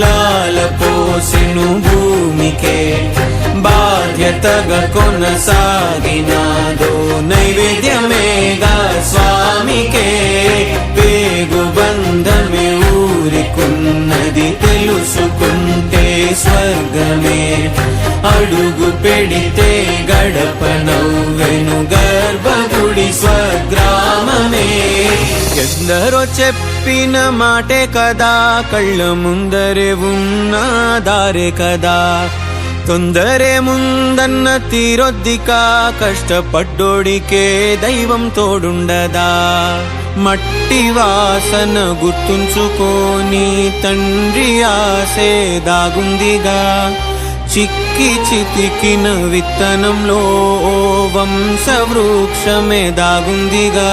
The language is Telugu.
లాల పోసెను భూమికే బాధ్యతగా కొనసాగినాదో నైవేద్యమేగా స్వామికే పేగు బంధమే ఊరికున్నది తెలుసుకుంటే స్వర్గమే అడుగు పెడితే గడప నవ్వెను గర్భగుడి స్వగ్రామమే ఎందరో చెప్పిన మాటే కదా కళ్ళ ముందరే ఉన్న దారే కదా తొందరే ముందన్న తీరొద్దిక కష్టపడ్డోడికే దైవం తోడుండదా మట్టి వాసన గుర్తుంచుకోని తండ్రి ఆసే దాగుందిగా చిక్కి చితికిన విత్తనంలో వంశవృక్షమే దాగుందిగా